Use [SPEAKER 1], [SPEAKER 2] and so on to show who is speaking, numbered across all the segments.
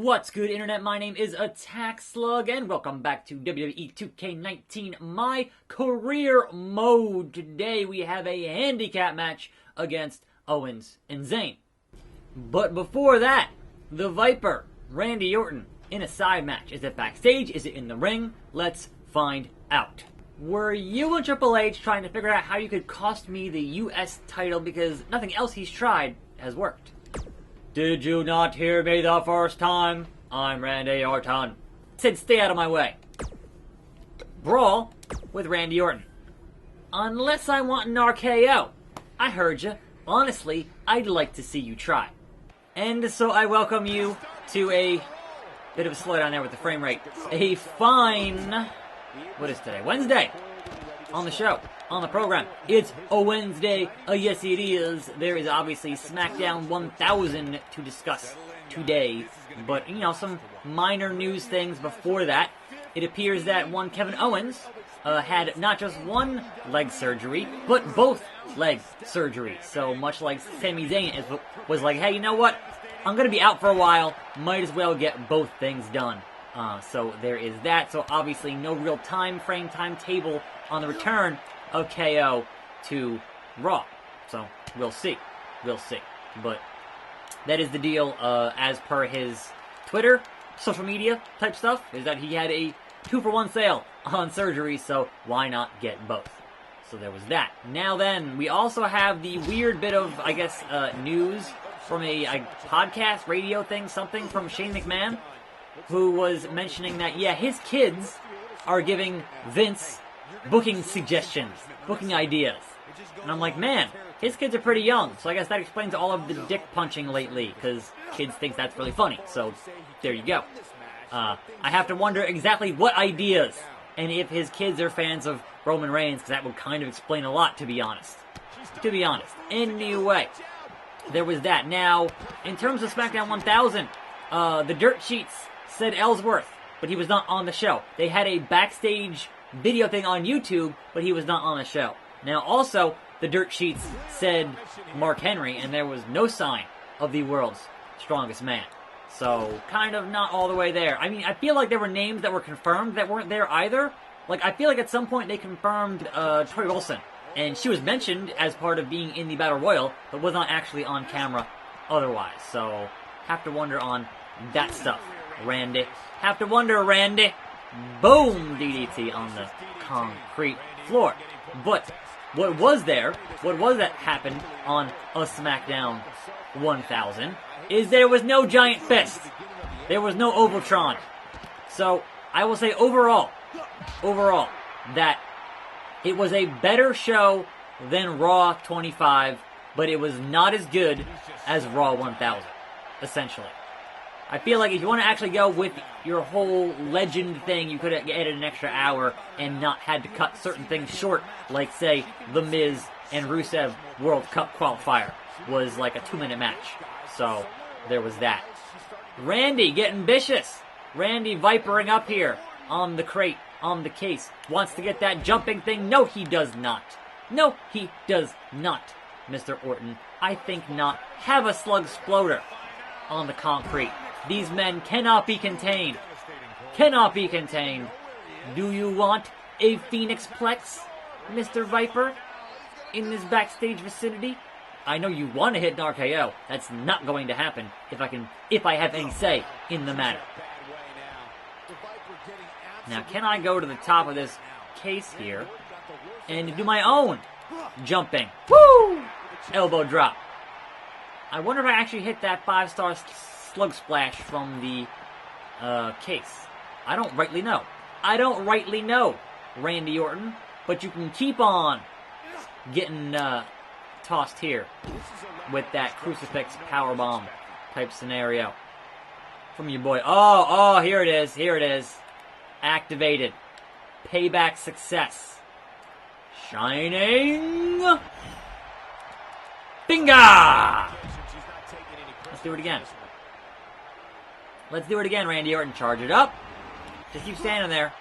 [SPEAKER 1] What's good, Internet? My name is attackslug, and welcome back to WWE 2K19 My Career Mode. Today we have a handicap match against Owens and Zayn. But before that, the Viper, Randy Orton, in a side match. Is it backstage? Is it in the ring? Let's find out. Were you and Triple H trying to figure out how you could cost me the US title because nothing else he's tried has worked? Did you not hear me the first time? I'm Randy Orton. Said stay out of my way. Brawl with Randy Orton. Unless I want an RKO. I heard you. Honestly, I'd like to see you try. And so I welcome you to a bit of a slowdown there with the frame rate. A fine... What is today? Wednesday. On the show. On the program. It's a Wednesday. Yes, it is. There is obviously Smackdown 1000 to discuss today. But, you know, some minor news things before that. It appears that one Kevin Owens had not just one leg surgery, but both leg surgeries. So much like Sami Zayn was like, hey, you know what? I'm going to be out for a while. Might as well get both things done. So there is that. So obviously no real timetable on the return of KO to Raw. So we'll see. But that is the deal as per his Twitter, social media type stuff, is that he had a 2-for-1 sale on surgery, so why not get both? So there was that. Now then, we also have the weird bit of, I guess, news from a podcast, radio thing, something from Shane McMahon, who was mentioning that, yeah, his kids are giving Vince booking suggestions, booking ideas. And I'm like, man, his kids are pretty young, so I guess that explains all of the dick punching lately, because kids think that's really funny. So, there you go. I have to wonder exactly what ideas, and if his kids are fans of Roman Reigns, because that would kind of explain a lot, to be honest. Anyway, there was that. Now, in terms of SmackDown 1000, the dirt sheets said Ellsworth, but he was not on the show. They had a backstage video thing on YouTube, but he was not on the show. Now, also, the dirt sheets said Mark Henry, and there was no sign of the world's strongest man. So, kind of not all the way there. I mean, I feel like there were names that were confirmed that weren't there either. Like, I feel like at some point they confirmed Tori Wilson, and she was mentioned as part of being in the Battle Royal, but was not actually on camera otherwise. So, have to wonder on that stuff, Randy. Have to wonder, Randy. Boom! DDT on the concrete floor. But what was that happened on a SmackDown 1000 is there was no giant fist. There was no Ovaltron. So I will say overall, that it was a better show than Raw 25, but it was not as good as Raw 1000, essentially. I feel like if you want to actually go with your whole legend thing, you could have added an extra hour and not had to cut certain things short, like, say, The Miz and Rusev World Cup qualifier was like a 2-minute match. So, there was that. Randy getting vicious. Randy vipering up here on the crate, on the case. Wants to get that jumping thing. No, he does not. No, he does not, Mr. Orton. I think not. Have a slug sploder on the concrete. These men cannot be contained. Do you want a Phoenix Plex, Mr. Viper, in this backstage vicinity? I know you want to hit an RKO. That's not going to happen if I have any say in the matter. Now, can I go to the top of this case here and do my own jumping? Woo! Elbow drop. I wonder if I actually hit that 5-star slug splash from the case. I don't rightly know, Randy Orton, but you can keep on getting tossed here with that crucifix powerbomb type scenario from your boy. Oh, here it is. Activated. Payback success. Shining. Binga! Let's do it again, Randy Orton. Charge it up. Just keep standing there.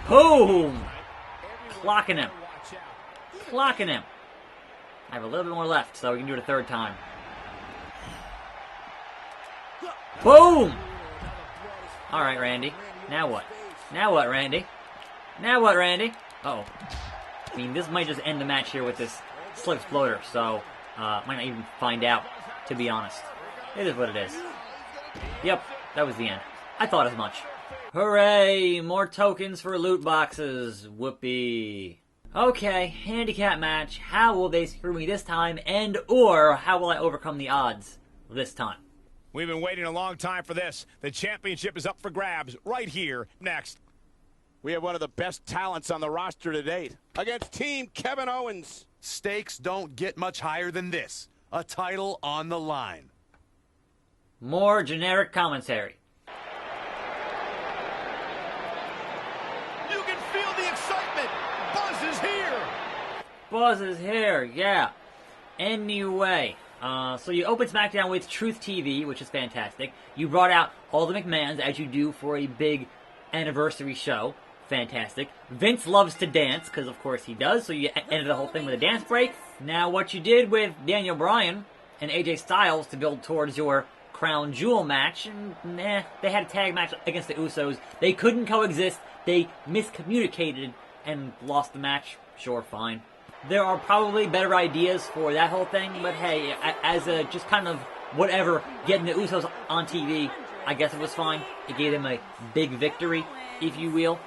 [SPEAKER 1] Boom! Clocking him. I have a little bit more left, so we can do it a third time. Boom! Alright, Randy. Now what? Now what, Randy? Now what, Randy? Uh-oh. I mean, this might just end the match here with this slug exploder, so might not even find out, to be honest. It is what it is. Yep, that was the end. I thought as much. Hooray! More tokens for loot boxes. Whoopee. Okay, handicap match. How will they screw me this time, and or how will I overcome the odds this time?
[SPEAKER 2] We've been waiting a long time for this. The championship is up for grabs right here next. We have one of the best talents on the roster to date against Team Kevin Owens.
[SPEAKER 3] Stakes don't get much higher than this. A title on the line.
[SPEAKER 1] More generic commentary.
[SPEAKER 2] You can feel the excitement. Buzz is here.
[SPEAKER 1] Buzz is here, yeah. Anyway, so you open SmackDown with Truth TV, which is fantastic. You brought out all the McMahons, as you do for a big anniversary show. Fantastic. Vince loves to dance, because of course he does, so you ended the whole thing with a dance break. Now what you did with Daniel Bryan and AJ Styles to build towards your Crown Jewel match, and they had a tag match against the Usos. They couldn't coexist. They miscommunicated and lost the match. Sure, fine. There are probably better ideas for that whole thing, but hey, as a just kind of whatever, getting the Usos on TV, I guess it was fine. It gave them a big victory, if you will.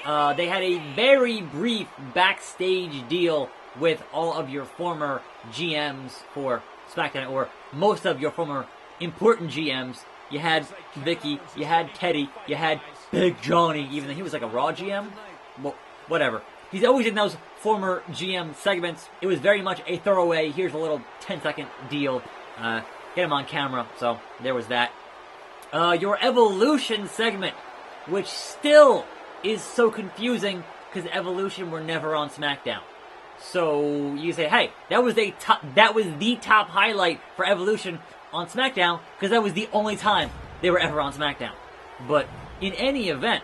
[SPEAKER 1] They had a very brief backstage deal with all of your former GMs for SmackDown, or most of your former important GMs. You had Vicky, you had Teddy, you had Big Johnny, even though he was like a Raw GM. Well, whatever. He's always in those former GM segments. It was very much a throwaway. Here's a little 10-second deal. Get him on camera. So there was that. Your Evolution segment, which still is so confusing because Evolution were never on SmackDown. So you say, hey, that was the top highlight for Evolution on SmackDown because that was the only time they were ever on SmackDown. But in any event,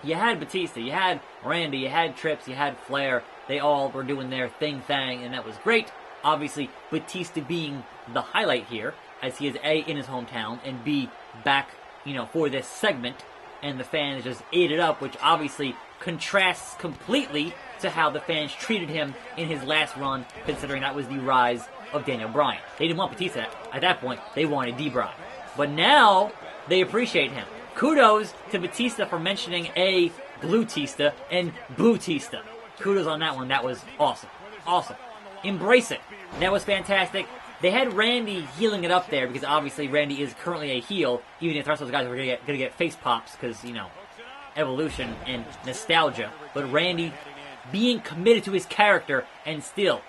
[SPEAKER 1] you had Batista, you had Randy, you had Trips, you had Flair. They all were doing their thing, and that was great. Obviously, Batista being the highlight here, as he is A, in his hometown, and B, back, for this segment, and the fans just ate it up, which obviously contrasts completely to how the fans treated him in his last run, considering that was the rise of Daniel Bryan. They didn't want Batista at that point, they wanted D-Bryan. But now, they appreciate him. Kudos to Batista for mentioning A, Blue-Tista, and Blue-Tista. Kudos on that one, that was awesome. Awesome. Embrace it. That was fantastic. They had Randy healing it up there, because obviously Randy is currently a heel, even if the rest of those guys are going to get face pops, because, Evolution and nostalgia. But Randy being committed to his character and still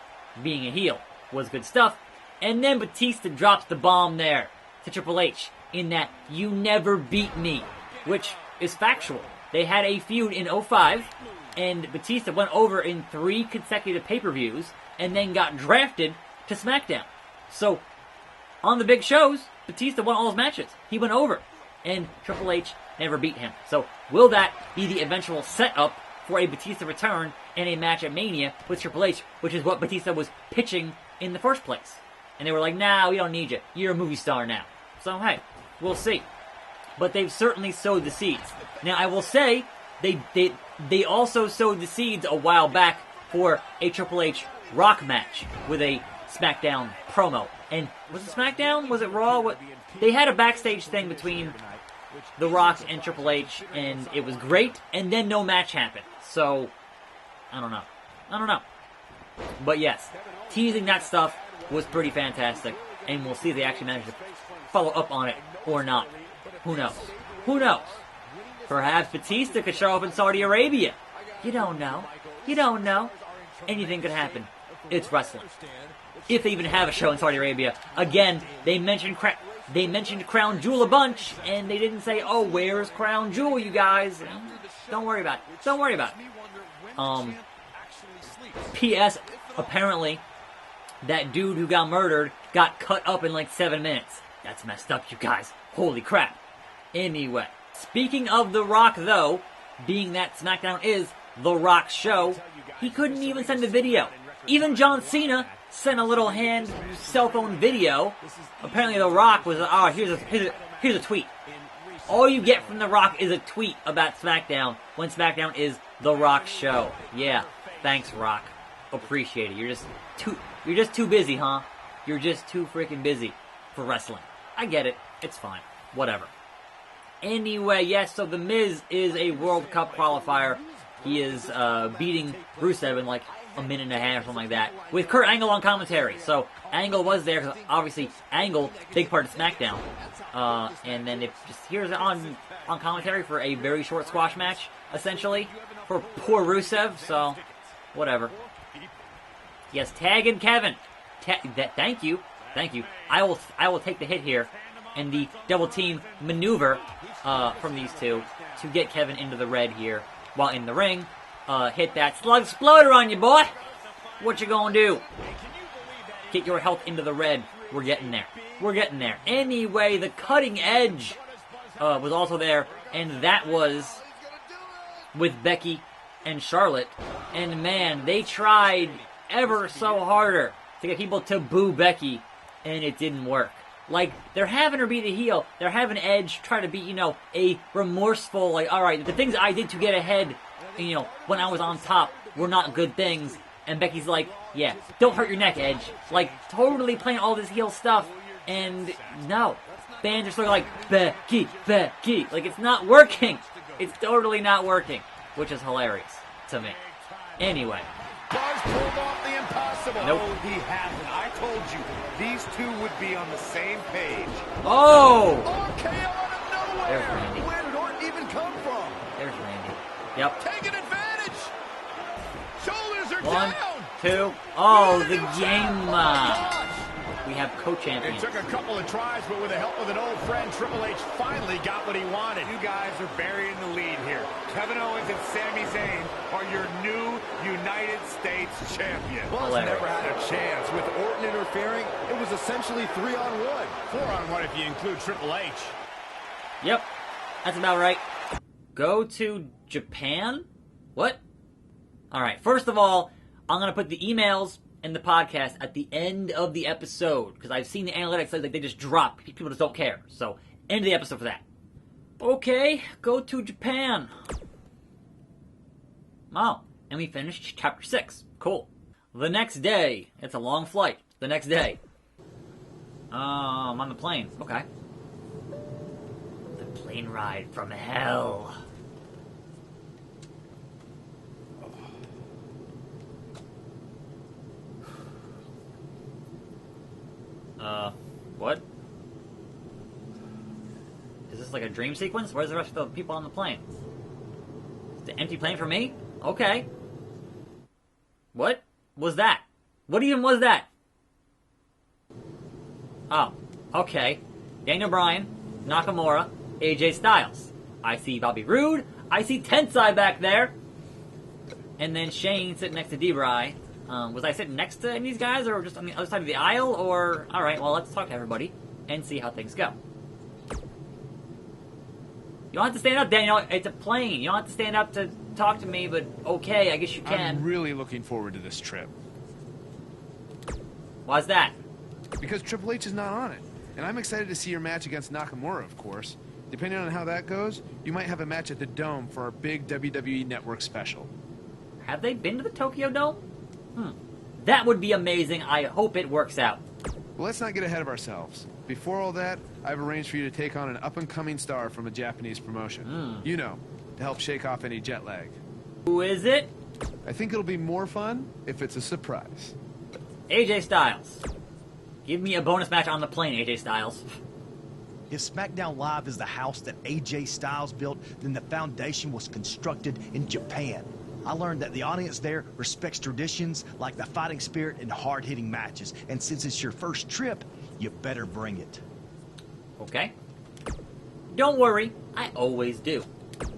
[SPEAKER 1] being a heel was good stuff. And then Batista drops the bomb there to Triple H in that "you never beat me," which is factual. They had a feud in 2005, and Batista went over in 3 consecutive pay-per-views and then got drafted to SmackDown. So, on the big shows, Batista won all his matches. He went over, and Triple H never beat him. So, will that be the eventual setup for a Batista return and a match at Mania with Triple H, which is what Batista was pitching in the first place? And they were like, nah, we don't need you. You're a movie star now. So, hey, we'll see. But they've certainly sowed the seeds. Now, I will say, they also sowed the seeds a while back for a Triple H Rock match with a SmackDown promo. And was it SmackDown? Was it Raw? What? They had a backstage thing between The Rock and Triple H, and it was great, and then no match happened. So, I don't know. But yes, teasing that stuff was pretty fantastic, and we'll see if they actually manage to follow up on it or not. Who knows? Perhaps Batista could show up in Saudi Arabia. You don't know. Anything could happen. It's wrestling. If they even have a show in Saudi Arabia. Again, they mentioned Crown Jewel a bunch, and they didn't say, oh, where's Crown Jewel, you guys? Don't worry about it. P.S. Apparently, that dude who got murdered got cut up in like 7 minutes. That's messed up, you guys. Holy crap. Anyway, speaking of The Rock, though, being that SmackDown is The Rock's show, he couldn't even send a video. Even John Cena sent a little cell phone video. Apparently The Rock was, oh, here's a tweet. All you get from The Rock is a tweet about SmackDown when SmackDown is The Rock's show. Yeah, thanks, Rock. Appreciate it. You're just too busy, huh? You're just too freaking busy for wrestling. I get it. It's fine. Whatever. Anyway, yes, so The Miz is a World Cup qualifier. He is beating Rusev in like a minute and a half or something like that, with Kurt Angle on commentary. So Angle was there, because obviously Angle, big part of SmackDown. And then it just here's on commentary for a very short squash match, essentially, for poor Rusev. So whatever. Yes, tagging Kevin. Thank you. I will take the hit here and the double team maneuver from these two to get Kevin into the red here while in the ring. Hit that slug exploder on you, boy. What you gonna do? Get your health into the red. We're getting there. Anyway, the cutting edge was also there, and that was with Becky and Charlotte. And man, they tried ever so harder to get people to boo Becky, and it didn't work. Like, they're having her be the heel. They're having Edge try to be, a remorseful, like, alright, the things I did to get ahead, when I was on top were not good things. And Becky's like, yeah, don't hurt your neck, Edge. Like, totally playing all this heel stuff. And no. Fans are sort of like, Becky. Like, it's not working. It's totally not working. Which is hilarious to me. Anyway.
[SPEAKER 3] Buzz pulled off the impossible.
[SPEAKER 1] Nope.
[SPEAKER 3] No, he hasn't. I told you, these two would be on the same page.
[SPEAKER 1] Oh!
[SPEAKER 3] RKO out of nowhere.
[SPEAKER 1] There's Randy.
[SPEAKER 3] Where did Orton even come from?
[SPEAKER 1] There's Randy. Yep.
[SPEAKER 3] Taking advantage. Shoulders are
[SPEAKER 1] 1,
[SPEAKER 3] down.
[SPEAKER 1] 2. Oh, the game. We have co-champions.
[SPEAKER 2] It took a couple of tries, but with the help of an old friend, Triple H finally got what he wanted.
[SPEAKER 3] You guys are burying the lead here. Kevin Owens and Sami Zayn are your new United States champions.
[SPEAKER 2] Buzz never had a chance. With Orton interfering, it was essentially 3-on-1. 4-on-1 if you include Triple H.
[SPEAKER 1] Yep, that's about right. Go to Japan? What? Alright, first of all, I'm going to put the emails and the podcast at the end of the episode, because I've seen the analytics, like they just drop. People just don't care. So, end of the episode for that. Okay, go to Japan. Oh, and we finished chapter 6. Cool. The next day, it's a long flight. The next day. I'm on the plane. Okay. The plane ride from hell. What? Is this like a dream sequence? Where's the rest of the people on the plane? Is the empty plane for me? Okay. What was that? What even was that? Oh, okay. Daniel Bryan, Nakamura, AJ Styles. I see Bobby Roode. I see Tensai back there. And then Shane sitting next to D-Bry. Was I sitting next to any of these guys, or just on the other side of the aisle, or... Alright, well, let's talk to everybody and see how things go. You don't have to stand up, Daniel. It's a plane. You don't have to stand up to talk to me, but okay, I guess you can.
[SPEAKER 4] I'm really looking forward to this trip.
[SPEAKER 1] Why's that?
[SPEAKER 4] Because Triple H is not on it. And I'm excited to see your match against Nakamura, of course. Depending on how that goes, you might have a match at the Dome for our big WWE Network special.
[SPEAKER 1] Have they been to the Tokyo Dome? That would be amazing. I hope it works out.
[SPEAKER 4] Well, let's not get ahead of ourselves. Before all that, I've arranged for you to take on an up-and-coming star from a Japanese promotion. You know, to help shake off any jet lag.
[SPEAKER 1] Who is it?
[SPEAKER 4] I think it'll be more fun if it's a surprise.
[SPEAKER 1] AJ Styles. Give me a bonus match on the plane, AJ Styles.
[SPEAKER 5] If SmackDown Live is the house that AJ Styles built, then the foundation was constructed in Japan. I learned that the audience there respects traditions like the fighting spirit and hard-hitting matches. And since it's your first trip, you better bring it.
[SPEAKER 1] Okay. Don't worry, I always do.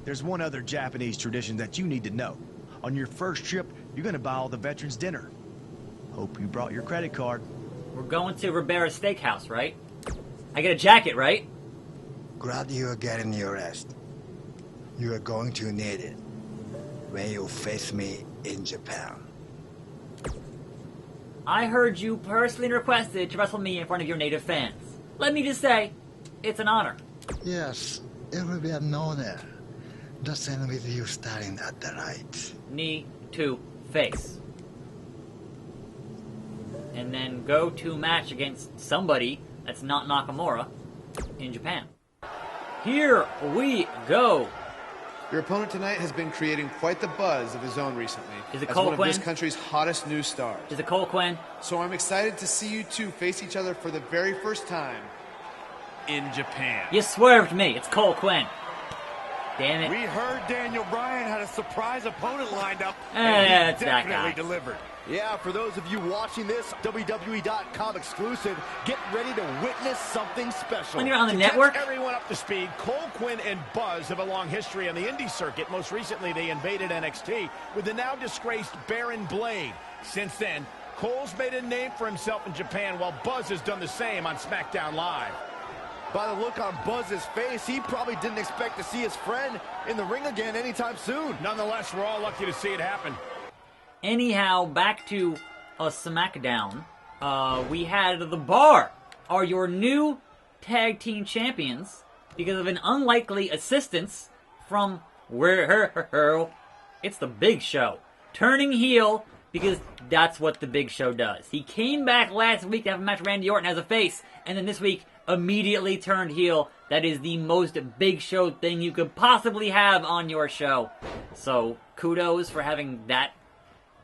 [SPEAKER 5] There's one other Japanese tradition that you need to know. On your first trip, you're going to buy all the veterans dinner. Hope you brought your credit card.
[SPEAKER 1] We're going to Ribera's Steakhouse, right? I get a jacket, right?
[SPEAKER 6] Glad you are getting your rest. You are going to need it when you face me in Japan.
[SPEAKER 1] I heard you personally requested to wrestle me in front of your native fans. Let me just say, it's an honor.
[SPEAKER 6] Yes, it will be an honor. Just end with you starting at the right.
[SPEAKER 1] Knee to face. And then go to match against somebody that's not Nakamura in Japan. Here we go.
[SPEAKER 4] Your opponent tonight has been creating quite the buzz of his own recently.
[SPEAKER 1] Is it
[SPEAKER 4] as
[SPEAKER 1] Cole
[SPEAKER 4] one
[SPEAKER 1] Quinn?
[SPEAKER 4] of this country's hottest new stars.
[SPEAKER 1] Is it Cole Quinn?
[SPEAKER 4] So I'm excited to see you two face each other for the very first time in Japan.
[SPEAKER 1] You swerved me. It's Cole Quinn. Damn it.
[SPEAKER 3] We heard Daniel Bryan had a surprise opponent lined up,
[SPEAKER 1] It's
[SPEAKER 3] and he
[SPEAKER 1] that
[SPEAKER 3] definitely
[SPEAKER 1] guy.
[SPEAKER 3] delivered.
[SPEAKER 7] Yeah, for those of you watching this WWE.com exclusive, get ready to witness something special.
[SPEAKER 1] When you're on the
[SPEAKER 2] To
[SPEAKER 1] network,
[SPEAKER 2] catch everyone up to speed, Cole Quinn and Buzz have a long history on the indie circuit. Most recently, they invaded NXT with the now disgraced Baron Blade. Since then, Cole's made a name for himself in Japan, while Buzz has done the same on Smackdown Live.
[SPEAKER 7] By the look on Buzz's face, he probably didn't expect to see his friend in the ring again anytime soon.
[SPEAKER 2] Nonetheless, we're all lucky to see it happen.
[SPEAKER 1] anyhow, back to a Smackdown. We had the Bar are your new tag team champions because of an unlikely assistance from it's the Big Show turning heel because that's what the Big Show does. He came back last week to have a match with Randy Orton as a face, and then this week immediately turned heel. That is the most Big Show thing you could possibly have on your show. So kudos for having that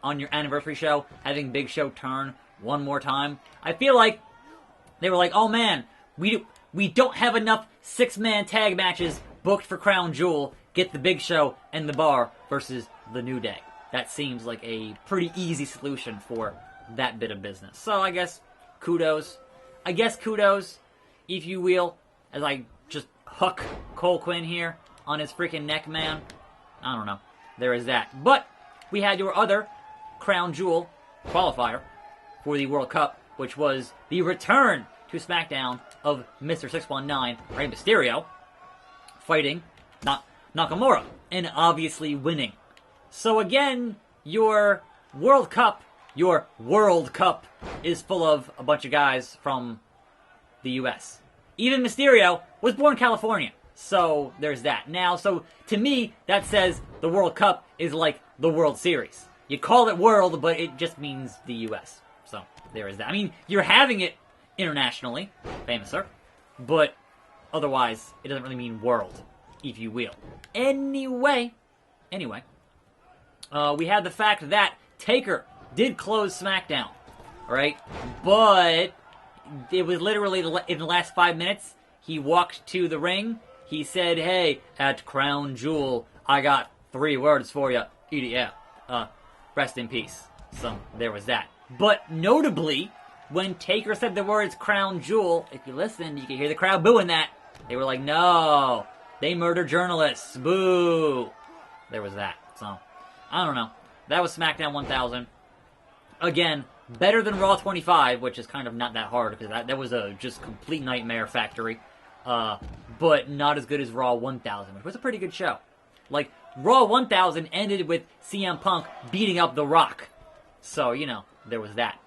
[SPEAKER 1] on your anniversary show, having Big Show turn one more time. I feel like they were like, oh man, we don't have enough 6-man tag matches booked for Crown Jewel. Get the Big Show and the Bar versus the New Day. That seems like a pretty easy solution for that bit of business. So I guess kudos, if you will, as I just hook Cole Quinn here on his freaking neck, man. I don't know. There is that. But we had your other Crown Jewel qualifier for the World Cup, which was the return to SmackDown of Mr. 619, Rey Mysterio, fighting Nakamura, and obviously winning. So again, your World Cup is full of a bunch of guys from the U.S. Even Mysterio was born in California. So there's that. Now, so to me, that says the World Cup is like the World Series. You call it World, but it just means the U.S. So there is that. I mean, you're having it internationally, famous sir, but otherwise, it doesn't really mean World, if you will. Anyway, we had the fact that Taker did close SmackDown, right? But it was literally in the last 5 minutes, he walked to the ring. He said, hey, at Crown Jewel, I got 3 words for you. EDF. Rest in peace. So there was that. But notably, when Taker said the words Crown Jewel, if you listen, you can hear the crowd booing that. They were like, no, they murder journalists. Boo. There was that. So, I don't know. That was SmackDown 1000. Again, better than Raw 25, which is kind of not that hard, because that was a just complete nightmare factory. But not as good as Raw 1000, which was a pretty good show. Like, Raw 1000 ended with CM Punk beating up The Rock. So, there was that.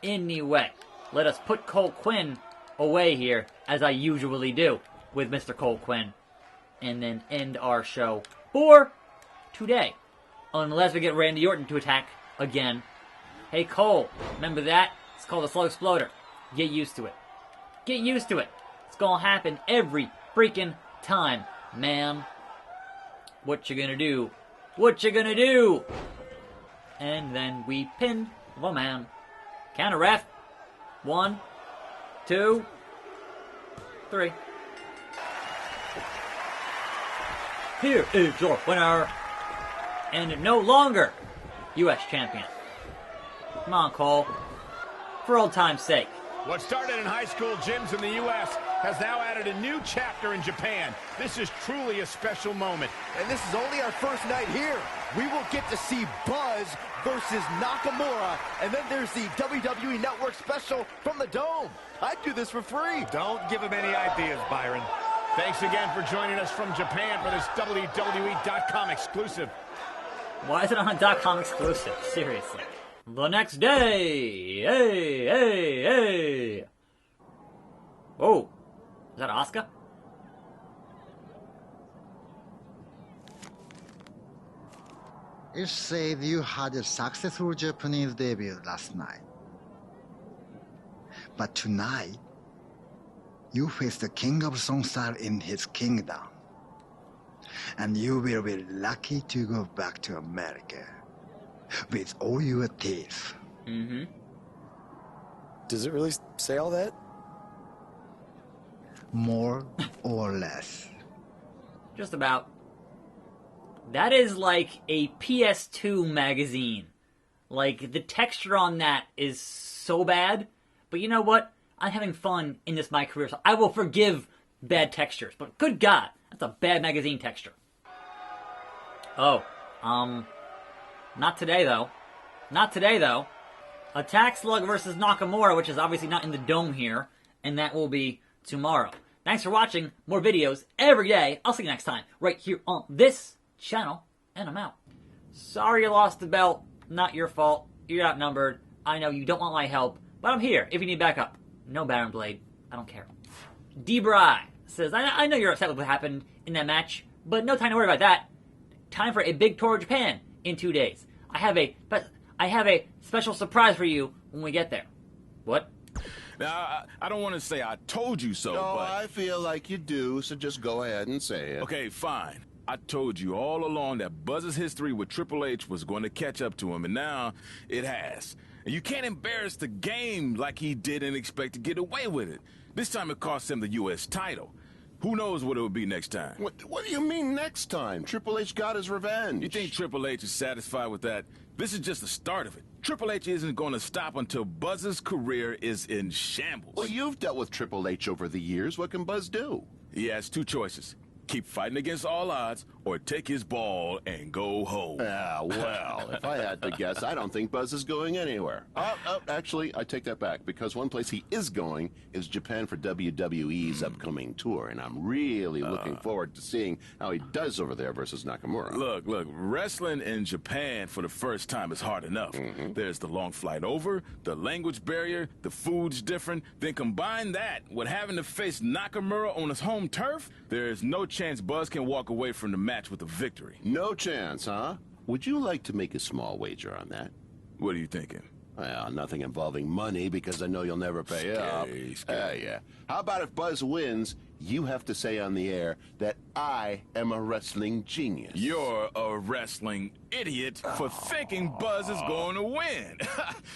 [SPEAKER 1] Anyway, let us put Cole Quinn away here, as I usually do with Mr. Cole Quinn, and then end our show for today. Unless we get Randy Orton to attack again. Hey, Cole, remember that? It's called a Slow Exploder. Get used to it. Get used to it. It's gonna happen every freaking time, man. What you gonna do? What you gonna do? And then we pin the man. Counter ref. 1, 2, 3. Here is your winner, and no longer U.S. champion. Come on, Cole. For old time's sake.
[SPEAKER 2] What started in high school gyms in the U.S. has now added a new chapter in Japan. This is truly a special moment.
[SPEAKER 7] And this is only our first night here. We will get to see Buzz versus Nakamura, and then there's the WWE Network special from the Dome. I'd do this for free.
[SPEAKER 3] Don't give him any ideas, Byron.
[SPEAKER 2] Thanks again for joining us from Japan for this WWE.com exclusive.
[SPEAKER 1] Why is it on a .com exclusive? Seriously. The next day. Hey. Oh, is that Asuka?
[SPEAKER 6] It said you had a successful Japanese debut last night. But tonight, you face the king of Songstyle in his kingdom. And you will be lucky to go back to America with all your teeth.
[SPEAKER 1] Mm-hmm.
[SPEAKER 8] Does it really say all that?
[SPEAKER 6] More or less.
[SPEAKER 1] Just about. That is like a PS2 magazine. Like, the texture on that is so bad. But you know what? I'm having fun in this MyCareer, so I will forgive bad textures. But good God, that's a bad magazine texture. Oh, not today though. Not today though. Attackslug versus Nakamura, which is obviously not in the dome here, and that will be tomorrow. Thanks for watching. More videos every day. I'll see you next time, right here on this channel, and I'm out. Sorry you lost the belt. Not your fault. You're outnumbered. I know you don't want my help, but I'm here if you need backup. No Baron Blade. I don't care. D-Bry says, I know you're upset with what happened in that match, but no time to worry about that. Time for a big tour of Japan in 2 days. I have a special surprise for you when we get there. What?
[SPEAKER 9] Now, I don't want to say I told you so,
[SPEAKER 10] No,
[SPEAKER 9] but...
[SPEAKER 10] I feel like you do, so just go ahead and say it.
[SPEAKER 9] Okay, fine. I told you all along that Buzz's history with Triple H was going to catch up to him, and now it has. And you can't embarrass the game like he did and expect to get away with it. This time it cost him the U.S. title. Who knows what it will be next time?
[SPEAKER 10] What do you mean next time? Triple H got his revenge.
[SPEAKER 9] You think Triple H is satisfied with that? This is just the start of it. Triple H isn't going to stop until Buzz's career is in shambles.
[SPEAKER 10] Well, you've dealt with Triple H over the years. What can Buzz do?
[SPEAKER 9] He has two choices. Keep fighting against all odds, or take his ball and go home.
[SPEAKER 10] Well, if I had to guess, I don't think Buzz is going anywhere. Actually, I take that back, because one place he is going is Japan for WWE's upcoming tour, and I'm really looking forward to seeing how he does over there versus Nakamura.
[SPEAKER 9] Look, wrestling in Japan for the first time is hard enough. There's the long flight over, the language barrier, the food's different. Then combine that with having to face Nakamura on his home turf, there's no chance Buzz can walk away from the match with a victory.
[SPEAKER 10] No chance, huh? Would you like to make a small wager on that?
[SPEAKER 9] What are you thinking?
[SPEAKER 10] Well, nothing involving money, because I know you'll never pay up. Yeah. How about if Buzz wins, you have to say on the air that I am a wrestling genius.
[SPEAKER 9] You're a wrestling idiot for thinking Buzz is going to win.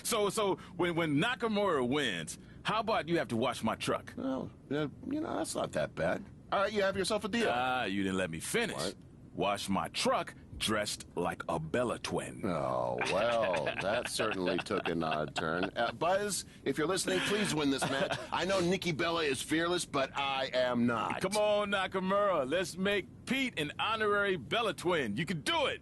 [SPEAKER 9] So when Nakamura wins, how about you have to wash my truck?
[SPEAKER 10] Well, you know, that's not that bad. All right, you have yourself a deal.
[SPEAKER 9] You didn't let me finish.
[SPEAKER 10] What?
[SPEAKER 9] Wash my truck dressed like a Bella twin.
[SPEAKER 10] Oh, well, that certainly took an odd turn. Buzz, if you're listening, please win this match. I know Nikki Bella is fearless, but I am not.
[SPEAKER 9] Come on, Nakamura. Let's make Pete an honorary Bella twin. You can do it.